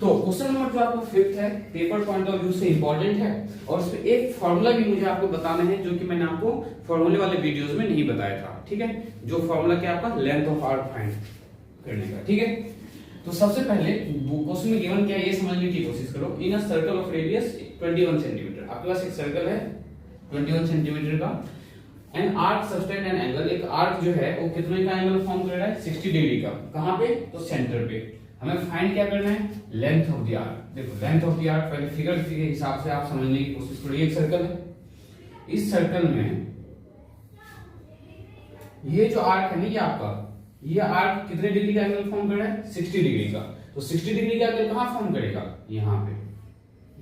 तो question number जो आपको फिफ्थ है, पेपर पॉइंट ऑफ व्यू से इंपॉर्टेंट है और उसमें एक फॉर्मूला भी मुझे आपको बताना है जो कि मैंने आपको फॉर्मूले वाले वीडियोस में नहीं बताया था। ठीक है, जो फॉर्मूला क्या आपका लेंथ ऑफ आर्क फाइंड करने का। ठीक है, तो सबसे पहले क्वेश्चन में गिवन क्या है ये समझने की कोशिश करो। In a circle of radius 21 centimetre, आपके पास एक सर्कल है 21 सेंटीमीटर का, and arc subtend an angle, एक आर्क जो है वो कितने का एंगल फॉर्म कर रहा है 60 डिग्री का। कहां पे? तो सेंटर पे। हमें फाइंड क्या करना है? Length of the arc. देखो लेंथ ऑफ द आर्क पहले फिगर के हिसाब से आप समझने की कोशिश करो। एक सर्कल है, इस सर्कल में ये जो आर्क है ना, ये आपका ये आर्क कितने डिग्री का एंगल फॉर्म कर रहा है? 60 डिग्री का। तो 60 डिग्री का एंगल कहां फॉर्म करेगा? यहां पे।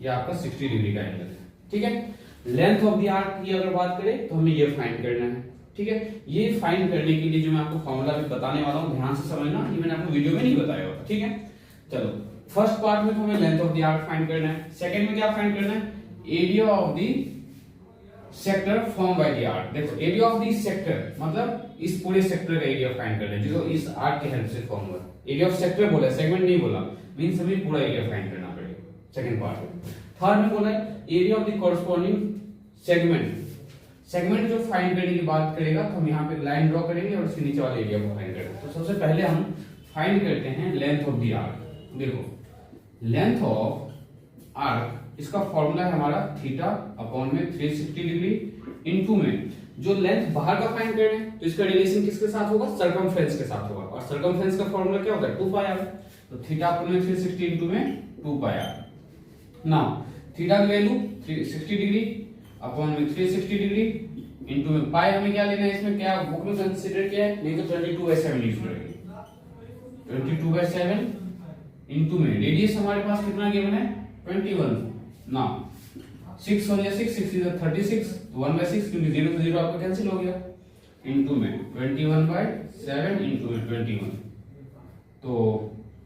ये आपका 60 डिग्री का एंगल है। ठीक है, लेंथ ऑफ द आर्क की अगर बात करें तो हमें ये फाइंड करना है। ठीक है, ये फाइंड करने के लिए जो मैं आपको फॉर्मूला भी बताने वाला हूं, ध्यान से समझना, ये मैंने आपको वीडियो में नहीं बताया होगा। ठीक है, चलो फर्स्ट पार्ट में तो हमें length of the arc find करना है। सेकंड में क्या फाइंड करना है? Area of the sector form by the arc. देखो एरिया ऑफ द सेक्टर मतलब इस पूरे सेक्टर का एरिया फाइंड करना है जो इस आर्क की हेल्प से फॉर्म हुआ। एरिया ऑफ सेक्टर बोला, सेगमेंट नहीं बोला, मींस हमें पूरा एरिया फाइंड करना पड़ेगा सेकंड पार्ट में। थर्ड में बोला है area of the corresponding segment. Segment जो फाइंड करने की बात करेगा तो हम यहाँ पे लाइन ड्रॉ करेंगे और उसके नीचे वाले एरिया को फाइंड करेंगे। तो सबसे पहले हम फाइंड करते हैं लेंथ ऑफ द आर्क। देखो लेंथ ऑफ आर्क, इसका फॉर्मूला है हमारा थीटा अपॉन में 360 डिग्री इनटू में जो लेंथ बाहर का फाइंड कर रहे हैं तो इसका रिलेशन किसके साथ होगा? सर्कमफ्रेंस के साथ होगा। और सर्कमफ्रेंस का फॉर्मूला क्या होता है? 2 पाई आर। तो थीटा अपॉन में 360 इनटू में 2 पाई आर। नाउ थीटा की वैल्यू 360 डिग्री अपॉन में 360 डिग्री इनटू में पाई। हमें क्या लेना है इसमें? क्या बुक में कंसीडर किया है? नहीं तो 22/7 यूज करेंगे। 22/7 इनटू में रेडियस हमारे पास कितना गिवन है? 21। नाउ 6 हो गया, 6 6 इज 36, 1/6 क्योंकि 0 से 0 आपका कैंसिल हो गया, इनटू में 21/7 इनटू में 21। तो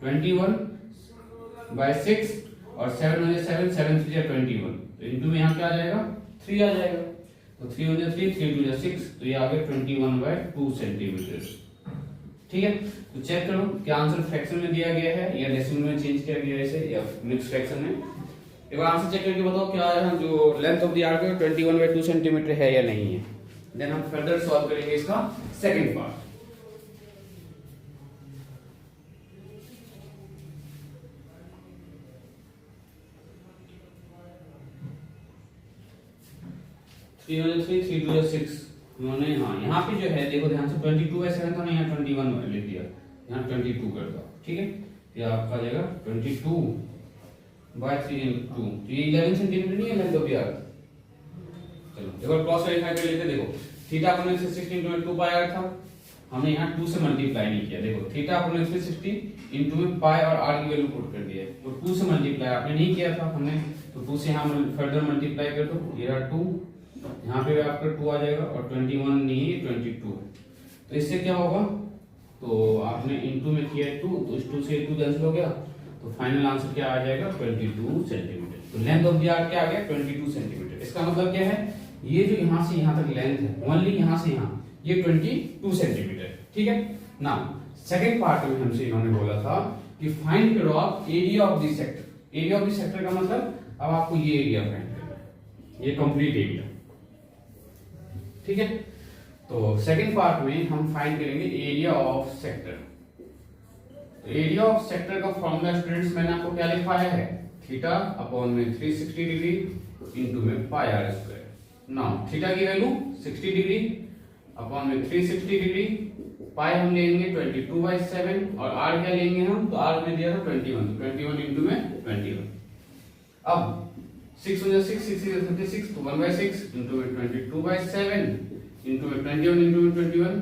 21/6 और 7 हो गया 7, 7 3 जा 21। तो इनटू में यहाँ क्या आ जाएगा? 3 आ जाएगा। तो 3 हो गया 3, 3 2 जा 6, तो ये आ गया 21/2 सेंटीमीटर। ठीक है, तो चेक करो क्या आंसर फ्रैक्शन में दिया गया है या डेसिमल में चेंज किया गया है इसे, या मिक्स फ्रैक्शन में। एक बार आंसर चेक करके बताओ क्या है जो length of the arc 21/2 centimetre है या नहीं है। देन हम फर्दर सॉल्व करेंगे इसका सेकंड पार्ट। थ्री 3 2 6 उन्होंने, हाँ यहाँ पे जो है देखो ध्यान से 22/7 था ना, यहाँ 21 लिख दिया, यहाँ 22 कर दो। ठीक है, ये आपका आ जाएगा 22/3 2। तो ये 11 सेंटीमीटर नहीं है लेंथ ऑफ द आर्क। चलो एक बार क्रॉस वेरीफाई कर लेते। देखो थीटा अपने 360 इनटू में 2 पाई आर था, हमने यहाँ 2 से मल्टीप्लाई नहीं किया। देखो थीटा अपने 360 इनटू में पाई और आर की वैल्यू पुट कर दिया है, तो 2 से मल्टीप्लाई आपने नहीं किया था हमने, तो 2 से यहाँ फर्दर मल्टीप्लाई कर दो, ये रहा 2, यहाँ पे आपका 2 आ जाएगा और 21 नहीं 22 है। तो इससे क्या होगा? तो आपने इनटू में किया 2, तो इस 2 से 2 कैंसिल हो गया, तो फाइनल आंसर क्या आ जाएगा? 22 सेंटीमीटर। तो लेंथ ऑफ द आर्क क्या आ गया? 22 सेंटीमीटर। इसका मतलब क्या है? ये जो यहाँ से यहाँ तक लेंथ है, ओनली यहाँ से यहाँ, ये 22 सेंटीमीटर। ठीक है, नाउ सेकंड पार्ट में हमसे इन्होंने बोला था कि फाइंड करो आप area of the sector. Area of the sector का मतलब अब आपको ये एरिया फाइंड करना है, ये कंप्लीट एरिया। ठीक है, तो सेकंड पार्ट में हम फाइंड करेंगे area of sector. Area of sector का फॉर्मूला स्टूडेंट्स मैंने आपको क्या लिखवाया है? थीटा अपॉन में 360 डिग्री इनटू में पाई आर स्क्वायर। नाउ थीटा की वैल्यू 60 डिग्री अपॉन में 360 डिग्री, पाई हम लेंगे 22/7 और आर क्या लेंगे हम? तो आर में दिया था 21, तो 21 इनटू में 21। अब 6 हो जाए 6, 6 is 36, तो 1/6 इनटू में 22/7 इनटू में 21 इनटू में 21,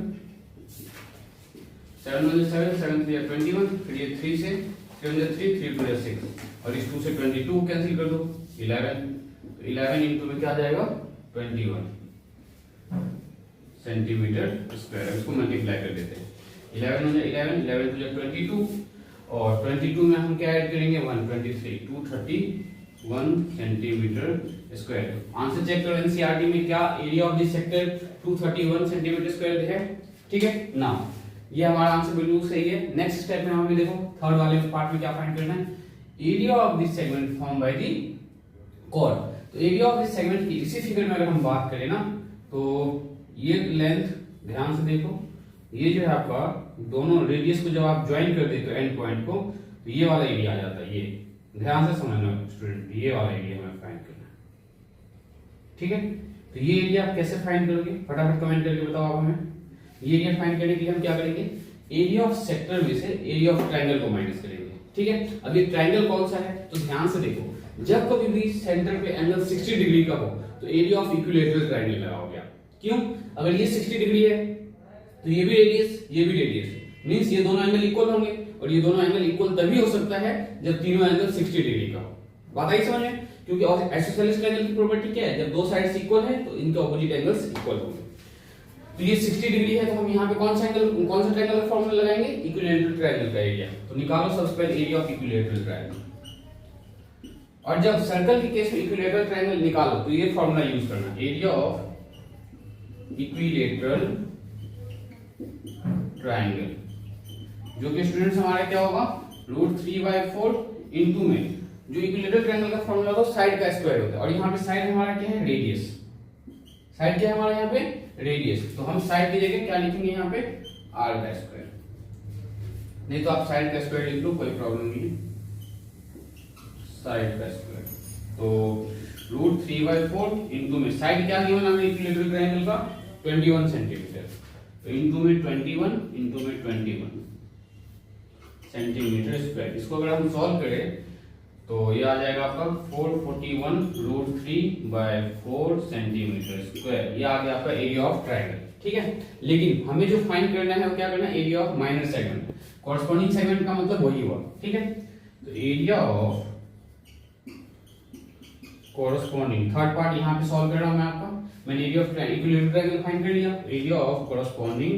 7 हो जाए 7, 7 3 21, फिर ये 3 से 3 हो जाए 3, 3 2 6 और इस 2 से 22 कैंसिल कर दो, 11। तो 11 इनटू में क्या आ जाएगा? 21 सेंटीमीटर स्क्वायर। इसको मल्टीप्लाई कर देते हैं, 11 हो जाए 11, 11 हो जाए 22 और 22 में हम क्या ऐड करेंगे? 123, 231 सेंटीमीटर स्क्वायर। आंसर चेक करो एनसीईआरटी में क्या area of this sector 231 centimetre square है। ठीक है, नाउ ये हमारा आंसर बिल्कुल सही है। नेक्स्ट स्टेप में हमें देखो थर्ड वाले पार्ट में क्या फाइंड करना है? Area of this segment form by the chord. तो एरिया ऑफ दिस सेगमेंट की इसी फिगर में अगर हम बात करें ना, तो ये लेंथ ध्यान से देखो, ये जो है आपका दोनों रेडियस को जब आप ज्वाइन कर देते हो एंड पॉइंट को, तो ये वाला एरिया आ जाता है। ये ध्यान से समझना स्टूडेंट, ये वाला एरिया हमें फाइंड करना है, ठीक है। तो ये एरिया आप कैसे फाइंड करोगे, फटाफट कमेंट करके बताओ आप हमें। ये एरिया फाइंड करने के लिए हम क्या करेंगे, एरिया ऑफ सेक्टर में से एरिया ऑफ ट्रायंगल को माइनस करेंगे, ठीक है। अब ये ट्रायंगल कौन सा है, तो ध्यान से देखो, जब कभी भी सेंटर पे एंगल 60 डिग्री का हो तो एरिया ऑफ इक्विलैटरल ट्रायंगल लगाओगे आप। क्यों, अगर ये 60 डिग्री है तो ये भी रेडियस, ये भी रेडियस, मींस ये दोनों एंगल इक्वल होंगे, और ये दोनों एंगल इक्वल तभी हो सकता है जब तीनों एंगल 60 डिग्री का हो। बात आई समझ में, क्योंकि आइसोसेलेस ट्रायंगल की प्रॉपर्टी क्या है, जब दो साइड्स इक्वल है तो इनके ऑपोजिट एंगल्स इक्वल होंगे। तो ये 60 डिग्री है, तो हम यहाँ पे कौन सा ट्रायंगल का फॉर्मूला लगाएंगे, इक्विलैटरल ट्रायंगल का एरिया। तो निकालो सबसे पहले एरिया ऑफ इक्विलैटरल ट्रायंगल, और जब सर्कल के केस में इक्विलैटरल ट्रायंगल निकालो तो ये फॉर्मूला यूज करना, एरिया ऑफ इक्विलैटरल ट्रायंगल, जो कि स्टूडेंट्स हमारा क्या होगा, √3/4 इनटू में जो इक्विलैटरल ट्रायंगल का फॉर्मूला होता है साइड का स्क्वायर होता है, और यहाँ पे साइड हमारा क्या है, रेडियस। साइड क्या है हमारा यहाँ पे, रेडियस। तो हम साइड की जगह क्या लिखेंगे यहाँ पे, r का स्क्वायर, नहीं तो आप साइड का स्क्वायर लिख लो, कोई प्रॉब्लम नहीं है, साइड का स्क्वायर। तो √3/4 इनटू में साइड क्या गिवन हमें इक्विलैटरल ट्रायंगल का, 21 सेंटीमीटर, तो इनटू में 21 इनटू में 21 सेंटीमीटर स्क्वायर। इसको अगर हम सॉल्व करें तो ये आ जाएगा आपका 441√3/4 सेंटीमीटर स्क्वायर। ये आ गया आपका एरिया ऑफ ट्रायंगल, ठीक है। लेकिन हमें जो फाइंड करना है वो क्या करना है, area of minor segment. Corresponding segment का मतलब वही हुआ, ठीक है। तो area of corresponding, third part यहाँ पे सॉल्व कर रहा हूं मैं आपका, मैंने area of equilateral triangle find कर लिया। Area of corresponding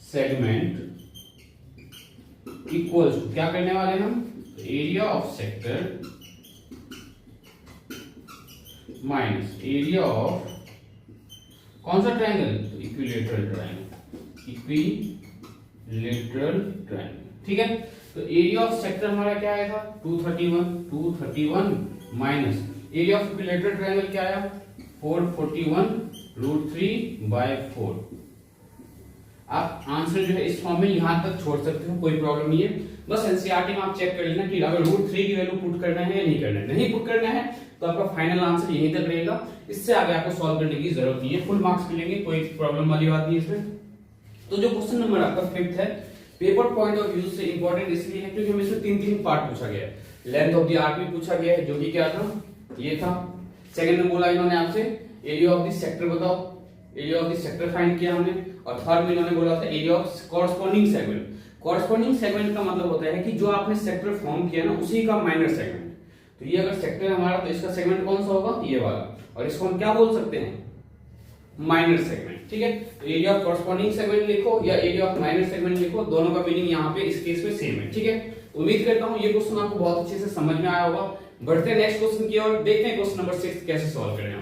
segment equals to, क्या करने वाले हम, area of sector minus area of कौन सा ट्रायंगल, तो इक्विलैटरल ट्रायंगल, इक्विलैटरल ट्रायंगल, ठीक है। तो एरिया ऑफ सेक्टर हमारा क्या आएगा, 231 minus area of equilateral triangle क्या आया, 441√3/4। आप आंसर जो है इस फॉर्म में यहां तक छोड़ सकते हो, कोई प्रॉब्लम नहीं है। बस एनसीईआरटी में आप चेक कर लेना कि अगर √3 की वैल्यू पुट करना है या नहीं करना है। नहीं पुट करना है तो आपका फाइनल आंसर यहीं तक रहेगा, इससे आगे आपको सॉल्व करने की जरूरत नहीं है, फुल मार्क्स मिलेंगे, कोई प्रॉब्लम वाली बात नहीं इसमें। तो जो क्वेश्चन नंबर आपका 5th है, पेपर पॉइंट ऑफ व्यू से इंपॉर्टेंट इसलिए है क्योंकि हमें इसमें 3 पार्ट पूछा गया है। लेंथ ऑफ द आर्क भी पूछा गया है, जो कि क्या था, ये था। सेकंड में बोला इन्होंने आपसे एरिया ऑफ द सेक्टर बताओ, area of the sector find किया हमने। और थर्ड में इन्होंने बोला था area of corresponding segment. Corresponding segment का मतलब होता है कि जो आपने सेक्टर फॉर्म किया ना उसी का माइनर सेगमेंट। तो ये अगर सेक्टर है हमारा तो इसका सेगमेंट कौन सा होगा, ये वाला, और इसको हम क्या बोल सकते हैं, माइनर सेगमेंट, ठीक है। तो एरिया ऑफ कॉरस्पॉन्डिंग सेगमेंट लिखो या एरिया ऑफ माइनर सेगमेंट लिखो, दोनों का मीनिंग यहाँ पे इस केस में सेम है, ठीक है। उम्मीद करता हूँ ये क्वेश्चन आपको बहुत अच्छे से समझ में आया होगा। बढ़ते हैं नेक्स्ट क्वेश्चन की ओर, देखते हैं क्वेश्चन नंबर 6 कैसे सॉल्व करें।